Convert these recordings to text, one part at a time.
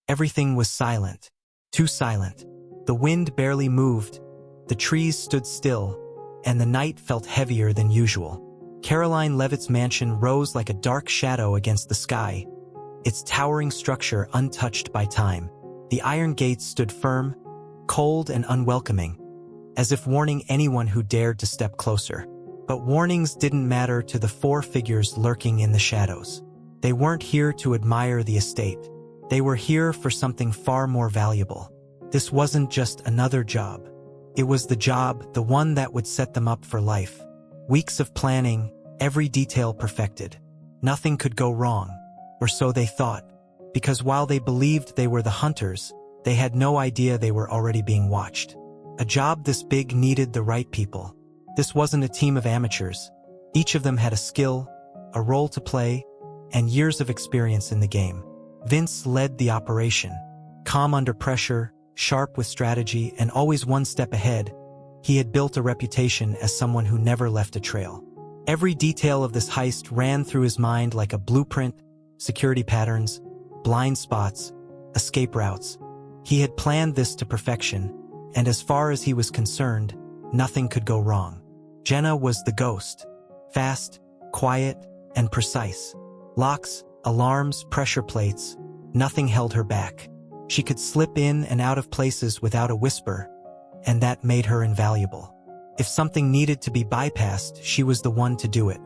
Everything was silent. Too silent. The wind barely moved, the trees stood still, and the night felt heavier than usual. Karoline Leavitt's mansion rose like a dark shadow against the sky, its towering structure untouched by time. The iron gates stood firm, cold and unwelcoming, as if warning anyone who dared to step closer. But warnings didn't matter to the four figures lurking in the shadows. They weren't here to admire the estate. They were here for something far more valuable. This wasn't just another job. It was the job, the one that would set them up for life. Weeks of planning, every detail perfected. Nothing could go wrong, or so they thought, because while they believed they were the hunters, they had no idea they were already being watched. A job this big needed the right people. This wasn't a team of amateurs. Each of them had a skill, a role to play, and years of experience in the game. Vince led the operation. Calm under pressure, sharp with strategy, and always one step ahead, he had built a reputation as someone who never left a trail. Every detail of this heist ran through his mind like a blueprint: security patterns, blind spots, escape routes. He had planned this to perfection, and as far as he was concerned, nothing could go wrong. Jenna was the ghost. Fast, quiet, and precise. Locks, alarms, pressure plates, nothing held her back. She could slip in and out of places without a whisper, and that made her invaluable. If something needed to be bypassed, she was the one to do it.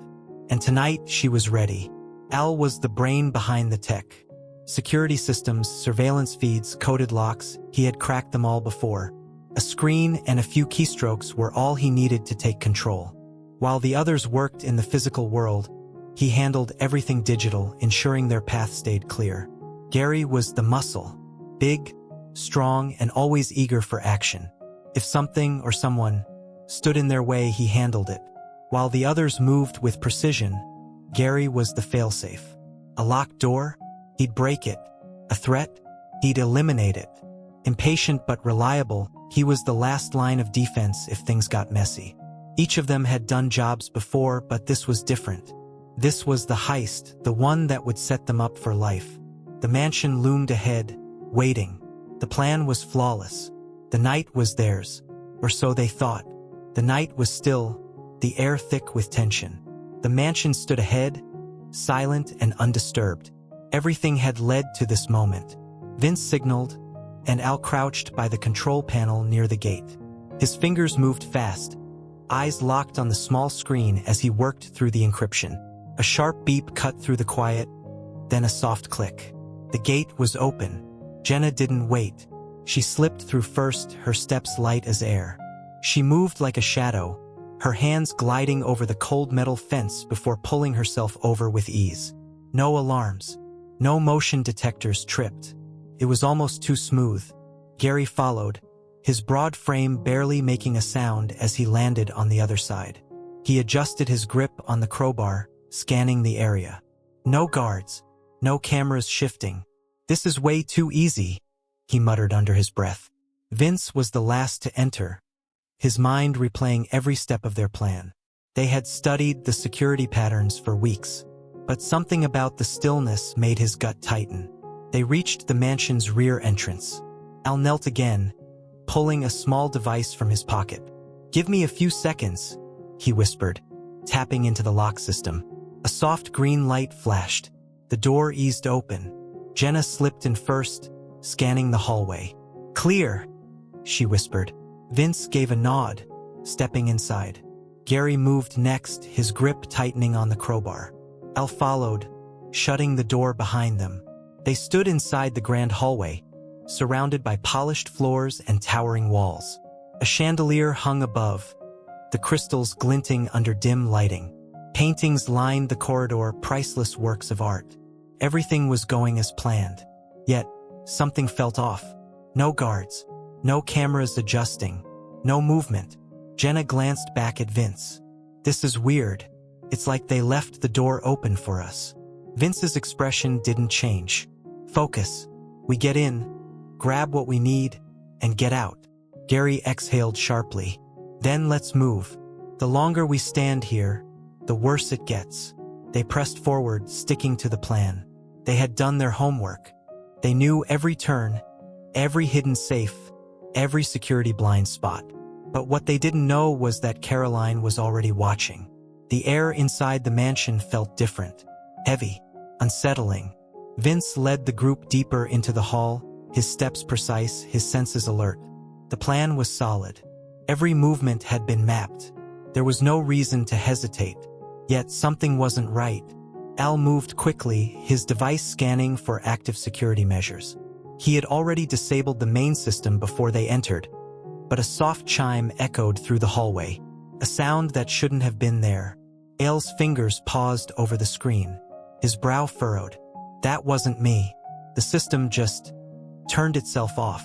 And tonight, she was ready. Al was the brain behind the tech. Security systems, surveillance feeds, coded locks, he had cracked them all before. A screen and a few keystrokes were all he needed to take control. While the others worked in the physical world, he handled everything digital, ensuring their path stayed clear. Gary was the muscle. Big, strong, and always eager for action. If something or someone stood in their way, he handled it. While the others moved with precision, Gary was the failsafe. A locked door? He'd break it. A threat? He'd eliminate it. Impatient but reliable, he was the last line of defense if things got messy. Each of them had done jobs before, but this was different. This was the heist, the one that would set them up for life. The mansion loomed ahead, waiting. The plan was flawless. The night was theirs, or so they thought. The night was still, the air thick with tension. The mansion stood ahead, silent and undisturbed. Everything had led to this moment. Vince signaled, and Al crouched by the control panel near the gate. His fingers moved fast, eyes locked on the small screen as he worked through the encryption. A sharp beep cut through the quiet, then a soft click. The gate was open. Jenna didn't wait. She slipped through first, her steps light as air. She moved like a shadow, her hands gliding over the cold metal fence before pulling herself over with ease. No alarms. No motion detectors tripped. It was almost too smooth. Gary followed, his broad frame barely making a sound as he landed on the other side. He adjusted his grip on the crowbar, scanning the area. No guards, no cameras shifting. "This is way too easy," he muttered under his breath. Vince was the last to enter, his mind replaying every step of their plan. They had studied the security patterns for weeks, but something about the stillness made his gut tighten. They reached the mansion's rear entrance. Al knelt again, pulling a small device from his pocket. "Give me a few seconds," he whispered, tapping into the lock system. A soft green light flashed. The door eased open. Jenna slipped in first, scanning the hallway. "Clear," she whispered. Vince gave a nod, stepping inside. Gary moved next, his grip tightening on the crowbar. Al followed, shutting the door behind them. They stood inside the grand hallway, surrounded by polished floors and towering walls. A chandelier hung above, the crystals glinting under dim lighting. Paintings lined the corridor, priceless works of art. Everything was going as planned. Yet, something felt off. No guards, no cameras adjusting, no movement. Jenna glanced back at Vince. "This is weird. It's like they left the door open for us." Vince's expression didn't change. "Focus. We get in, grab what we need, and get out." Gary exhaled sharply. "Then let's move. The longer we stand here, the worse it gets." They pressed forward, sticking to the plan. They had done their homework. They knew every turn, every hidden safe, every security blind spot. But what they didn't know was that Karoline was already watching. The air inside the mansion felt different, heavy, unsettling. Vince led the group deeper into the hall, his steps precise, his senses alert. The plan was solid. Every movement had been mapped. There was no reason to hesitate. Yet something wasn't right. Al moved quickly, his device scanning for active security measures. He had already disabled the main system before they entered, but a soft chime echoed through the hallway, a sound that shouldn't have been there. Al's fingers paused over the screen. His brow furrowed. That wasn't me. The system just turned itself off.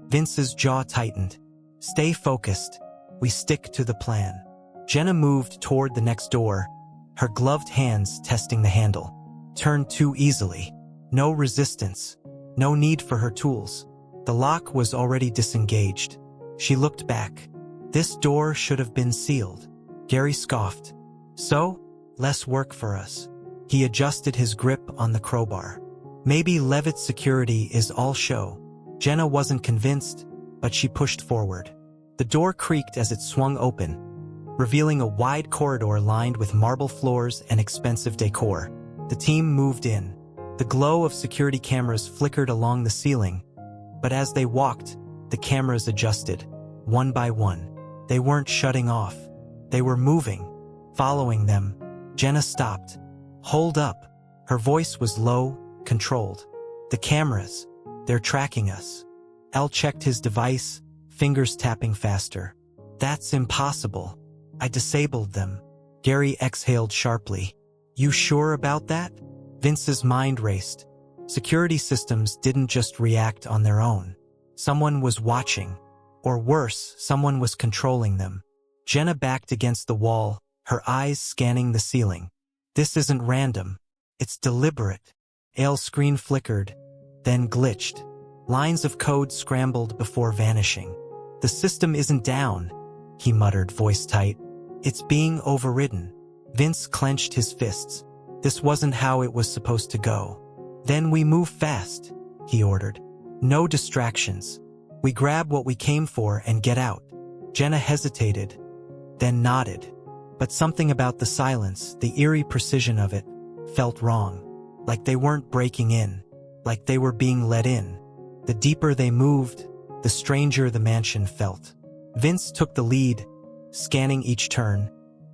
Vince's jaw tightened. Stay focused. We stick to the plan. Jenna moved toward the next door, her gloved hands testing the handle. Turned too easily. No resistance. No need for her tools. The lock was already disengaged. She looked back. This door should have been sealed. Gary scoffed. So, less work for us. He adjusted his grip on the crowbar. Maybe Leavitt's security is all show. Jenna wasn't convinced, but she pushed forward. The door creaked as it swung open, revealing a wide corridor lined with marble floors and expensive decor. The team moved in. The glow of security cameras flickered along the ceiling, but as they walked, the cameras adjusted, one by one. They weren't shutting off. They were moving, following them. Jenna stopped. Hold up. Her voice was low, controlled. The cameras. They're tracking us. Al checked his device, fingers tapping faster. That's impossible. I disabled them. Gary exhaled sharply. You sure about that? Vince's mind raced. Security systems didn't just react on their own. Someone was watching. Or worse, someone was controlling them. Jenna backed against the wall, her eyes scanning the ceiling. This isn't random. It's deliberate. Al's screen flickered, then glitched. Lines of code scrambled before vanishing. The system isn't down, he muttered, voice tight. It's being overridden. Vince clenched his fists. This wasn't how it was supposed to go. Then we move fast, he ordered. No distractions. We grab what we came for and get out. Jenna hesitated, then nodded. But something about the silence, the eerie precision of it, felt wrong. Like they weren't breaking in. Like they were being let in. The deeper they moved, the stranger the mansion felt. Vince took the lead, scanning each turn,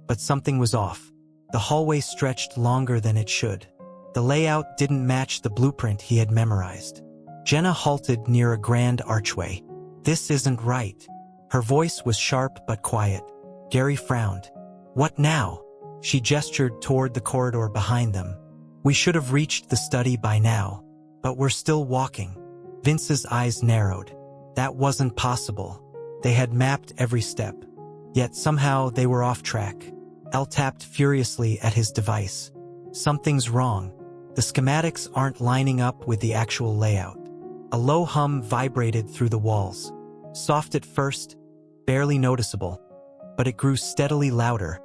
but something was off. The hallway stretched longer than it should. The layout didn't match the blueprint he had memorized. Jenna halted near a grand archway. This isn't right. Her voice was sharp but quiet. Gary frowned. What now? She gestured toward the corridor behind them. We should have reached the study by now, but we're still walking. Vince's eyes narrowed. That wasn't possible. They had mapped every step. Yet somehow they were off track. Al tapped furiously at his device. Something's wrong. The schematics aren't lining up with the actual layout. A low hum vibrated through the walls. Soft at first, barely noticeable, but it grew steadily louder,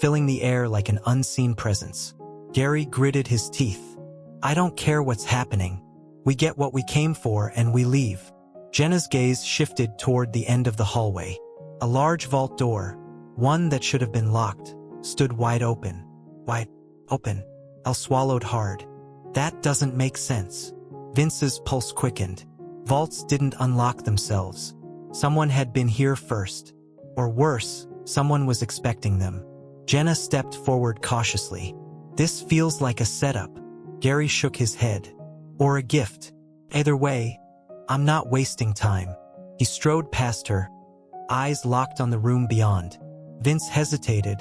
filling the air like an unseen presence. Gary gritted his teeth. I don't care what's happening. We get what we came for and we leave. Jenna's gaze shifted toward the end of the hallway. A large vault door, one that should have been locked, stood wide open. Wide open. Al swallowed hard. That doesn't make sense. Vince's pulse quickened. Vaults didn't unlock themselves. Someone had been here first. Or worse, someone was expecting them. Jenna stepped forward cautiously. This feels like a setup. Gary shook his head. Or a gift. Either way, I'm not wasting time. He strode past her, eyes locked on the room beyond. Vince hesitated,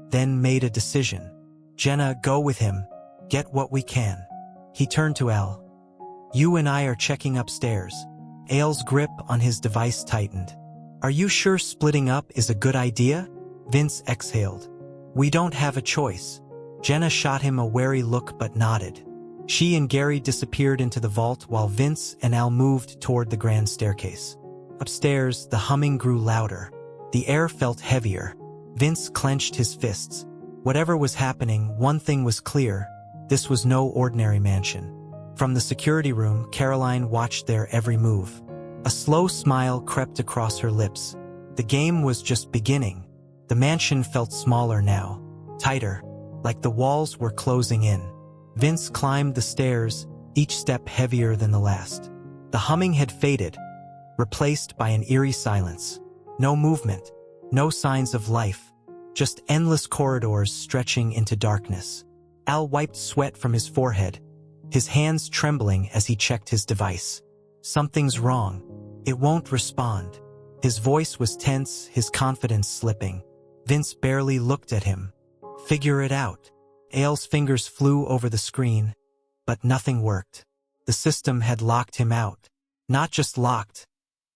then made a decision. Jenna, go with him. Get what we can. He turned to Al. You and I are checking upstairs. Al's grip on his device tightened. Are you sure splitting up is a good idea? Vince exhaled. We don't have a choice. Jenna shot him a wary look but nodded. She and Gary disappeared into the vault while Vince and Al moved toward the grand staircase. Upstairs, the humming grew louder. The air felt heavier. Vince clenched his fists. Whatever was happening, one thing was clear. This was no ordinary mansion. From the security room, Karoline watched their every move. A slow smile crept across her lips. The game was just beginning. The mansion felt smaller now, tighter, like the walls were closing in. Vince climbed the stairs, each step heavier than the last. The humming had faded, replaced by an eerie silence. No movement, no signs of life, just endless corridors stretching into darkness. Al wiped sweat from his forehead, his hands trembling as he checked his device. Something's wrong. It won't respond. His voice was tense, his confidence slipping. Vince barely looked at him. Figure it out. Al's fingers flew over the screen, but nothing worked. The system had locked him out. Not just locked.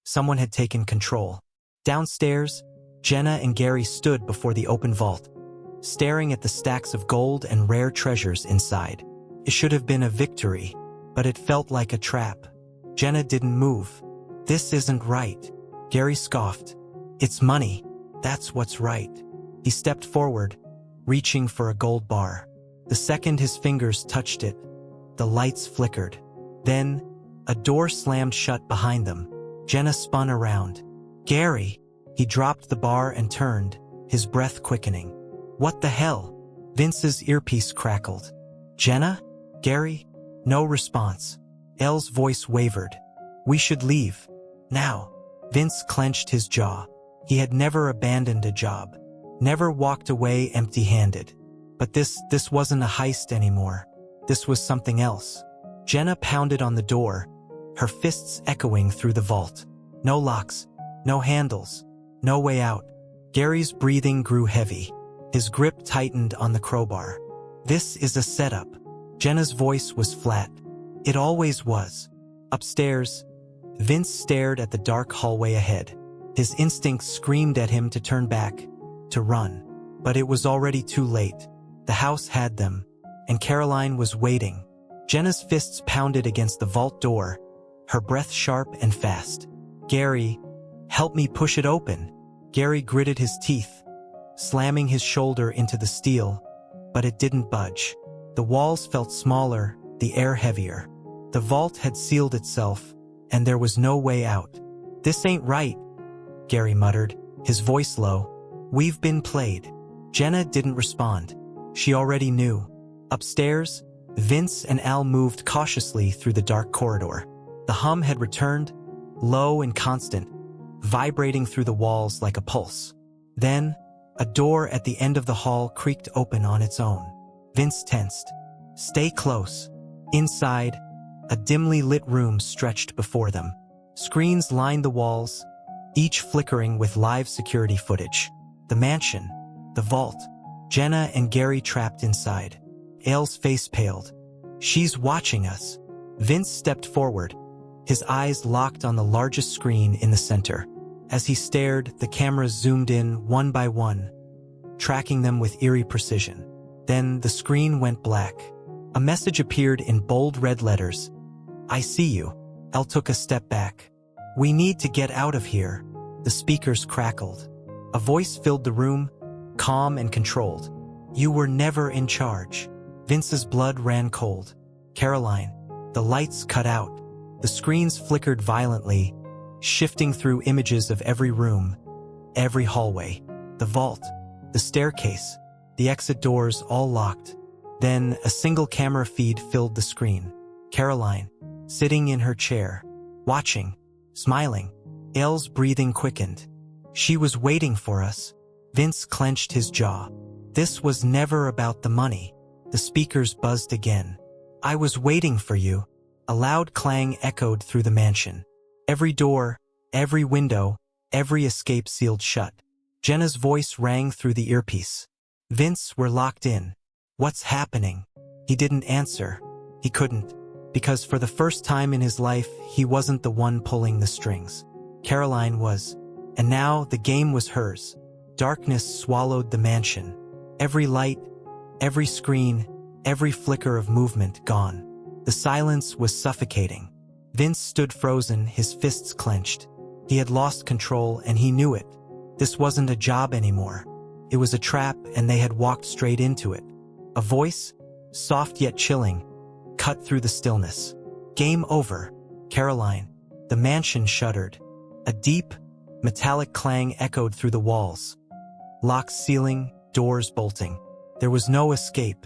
Someone had taken control. Downstairs, Jenna and Gary stood before the open vault, staring at the stacks of gold and rare treasures inside. It should have been a victory, but it felt like a trap. Jenna didn't move. This isn't right. Gary scoffed. It's money. That's what's right. He stepped forward, reaching for a gold bar. The second his fingers touched it, the lights flickered. Then, a door slammed shut behind them. Jenna spun around. Gary! He dropped the bar and turned, his breath quickening. What the hell? Vince's earpiece crackled. Jenna? Gary? No response. Elle's voice wavered. We should leave. Now. Vince clenched his jaw. He had never abandoned a job. Never walked away empty-handed. But this wasn't a heist anymore. This was something else. Jenna pounded on the door, her fists echoing through the vault. No locks. No handles. No way out. Gary's breathing grew heavy. His grip tightened on the crowbar. This is a setup. Jenna's voice was flat. It always was. Upstairs, Vince stared at the dark hallway ahead. His instincts screamed at him to turn back, to run. But it was already too late. The house had them, and Karoline was waiting. Jenna's fists pounded against the vault door, her breath sharp and fast. Gary, help me push it open. Gary gritted his teeth, slamming his shoulder into the steel, but it didn't budge. The walls felt smaller, the air heavier. The vault had sealed itself, and there was no way out. This ain't right, Gary muttered, his voice low. We've been played. Jenna didn't respond. She already knew. Upstairs, Vince and Al moved cautiously through the dark corridor. The hum had returned, low and constant, vibrating through the walls like a pulse. Then, a door at the end of the hall creaked open on its own. Vince tensed. Stay close. Inside, a dimly lit room stretched before them. Screens lined the walls, each flickering with live security footage. The mansion, the vault, Jenna and Gary trapped inside. Al's face paled. She's watching us. Vince stepped forward, his eyes locked on the largest screen in the center. As he stared, the cameras zoomed in one by one, tracking them with eerie precision. Then the screen went black. A message appeared in bold red letters. I see you. Al took a step back. We need to get out of here. The speakers crackled. A voice filled the room, calm and controlled. You were never in charge. Vince's blood ran cold. Karoline. The lights cut out. The screens flickered violently, shifting through images of every room, every hallway, the vault, the staircase, the exit doors all locked. Then a single camera feed filled the screen. Karoline, sitting in her chair, watching, smiling. Al's breathing quickened. She was waiting for us. Vince clenched his jaw. This was never about the money. The speakers buzzed again. I was waiting for you. A loud clang echoed through the mansion. Every door, every window, every escape sealed shut. Jenna's voice rang through the earpiece. Vince, we're locked in. What's happening? He didn't answer. He couldn't, because for the first time in his life, he wasn't the one pulling the strings. Karoline was. And now the game was hers. Darkness swallowed the mansion. Every light, every screen, every flicker of movement gone. The silence was suffocating. Vince stood frozen, his fists clenched. He had lost control, and he knew it. This wasn't a job anymore. It was a trap, and they had walked straight into it. A voice, soft yet chilling. cut through the stillness. Game over, Karoline. The mansion shuddered. A deep, metallic clang echoed through the walls. Locks sealing, doors bolting. There was no escape.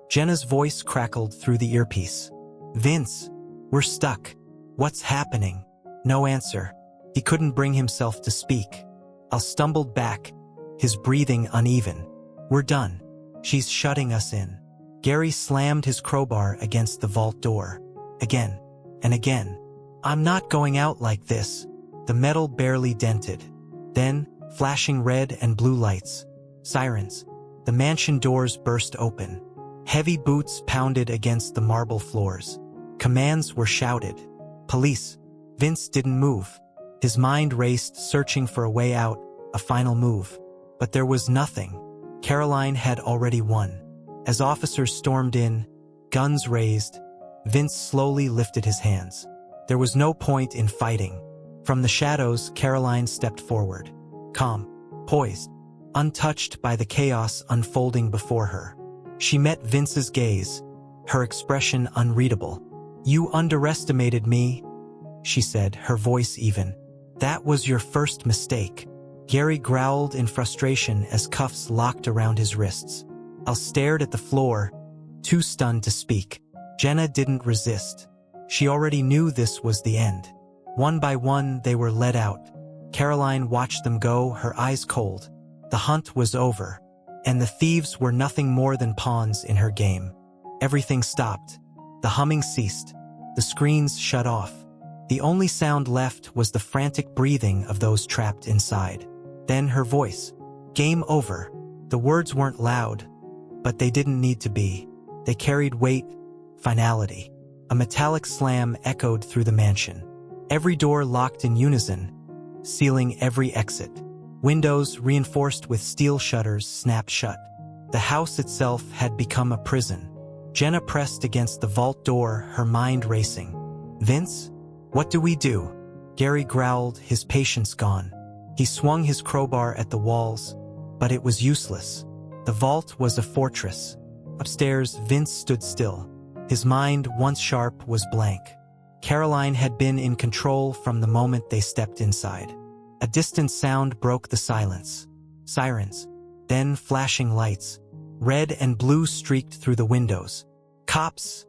Jenna's voice crackled through the earpiece. "Vince, we're stuck. What's happening?" No answer. He couldn't bring himself to speak. Al stumbled back, his breathing uneven. "We're done. She's shutting us in." Gary slammed his crowbar against the vault door. Again and again. "I'm not going out like this." The metal barely dented. Then, flashing red and blue lights. Sirens. The mansion doors burst open. Heavy boots pounded against the marble floors. Commands were shouted. "Police." Vince didn't move. His mind raced, searching for a way out, a final move. But there was nothing. Karoline had already won. As officers stormed in, guns raised, Vince slowly lifted his hands. There was no point in fighting. From the shadows, Karoline stepped forward. Calm, poised, untouched by the chaos unfolding before her. She met Vince's gaze, her expression unreadable. "You underestimated me," she said, her voice even. "That was your first mistake." Gary growled in frustration as cuffs locked around his wrists. Al stared at the floor, too stunned to speak. Jenna didn't resist. She already knew this was the end. One by one, they were led out. Karoline watched them go, her eyes cold. The hunt was over, and the thieves were nothing more than pawns in her game. Everything stopped. The humming ceased. The screens shut off. The only sound left was the frantic breathing of those trapped inside. Then her voice. "Game over." The words weren't loud, but they didn't need to be. They carried weight, finality. A metallic slam echoed through the mansion. Every door locked in unison, sealing every exit. Windows, reinforced with steel shutters, snapped shut. The house itself had become a prison. Jenna pressed against the vault door, her mind racing. "Vince? What do we do?" Gary growled, his patience gone. He swung his crowbar at the walls, but it was useless. The vault was a fortress. Upstairs, Vince stood still. His mind, once sharp, was blank. Karoline had been in control from the moment they stepped inside. A distant sound broke the silence. Sirens. Then flashing lights. Red and blue streaked through the windows. "Cops!"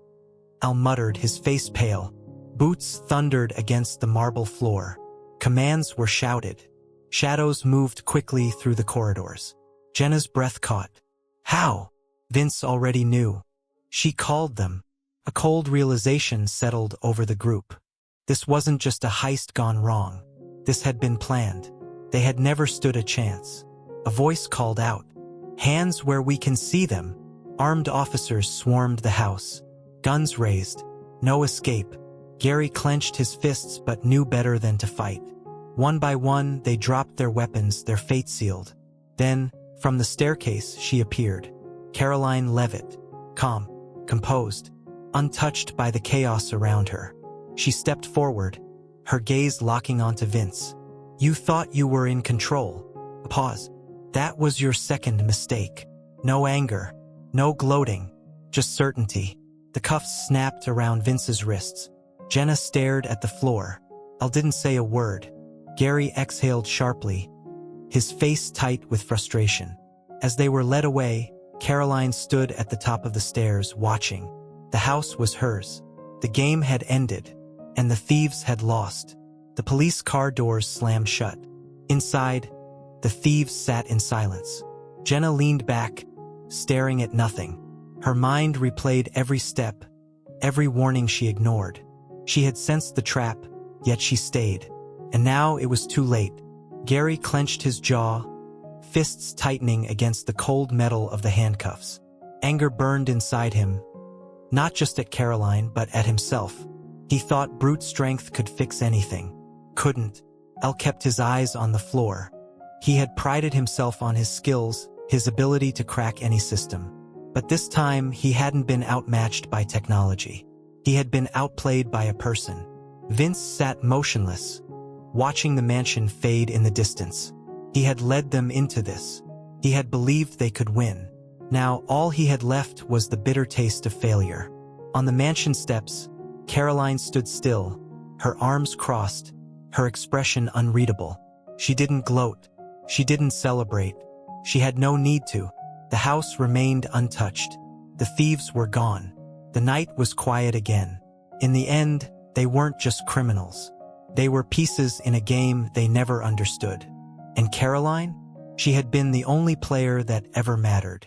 Al muttered, his face pale. Boots thundered against the marble floor. Commands were shouted. Shadows moved quickly through the corridors. Jenna's breath caught. How? Vince already knew. She called them. A cold realization settled over the group. This wasn't just a heist gone wrong. This had been planned. They had never stood a chance. A voice called out. "Hands where we can see them." Armed officers swarmed the house. Guns raised. No escape. Gary clenched his fists but knew better than to fight. One by one, they dropped their weapons, their fate sealed. Then, from the staircase, she appeared. Karoline Leavitt. Calm, composed, untouched by the chaos around her. She stepped forward, her gaze locking onto Vince. "You thought you were in control." Pause. "That was your second mistake." No anger, no gloating, just certainty. The cuffs snapped around Vince's wrists. Jenna stared at the floor. Al didn't say a word. Gary exhaled sharply, his face tight with frustration. As they were led away, Karoline stood at the top of the stairs, watching. The house was hers. The game had ended, and the thieves had lost. The police car doors slammed shut. Inside, the thieves sat in silence. Jenna leaned back, staring at nothing. Her mind replayed every step, every warning she ignored. She had sensed the trap, yet she stayed. And now it was too late. Gary clenched his jaw, fists tightening against the cold metal of the handcuffs. Anger burned inside him, not just at Karoline, but at himself. He thought brute strength could fix anything. Couldn't. Al kept his eyes on the floor. He had prided himself on his skills, his ability to crack any system. But this time, he hadn't been outmatched by technology. He had been outplayed by a person. Vince sat motionless, watching the mansion fade in the distance. He had led them into this. He had believed they could win. Now, all he had left was the bitter taste of failure. On the mansion steps, Karoline stood still, her arms crossed, her expression unreadable. She didn't gloat. She didn't celebrate. She had no need to. The house remained untouched. The thieves were gone. The night was quiet again. In the end, they weren't just criminals. They were pieces in a game they never understood. And Karoline? She had been the only player that ever mattered.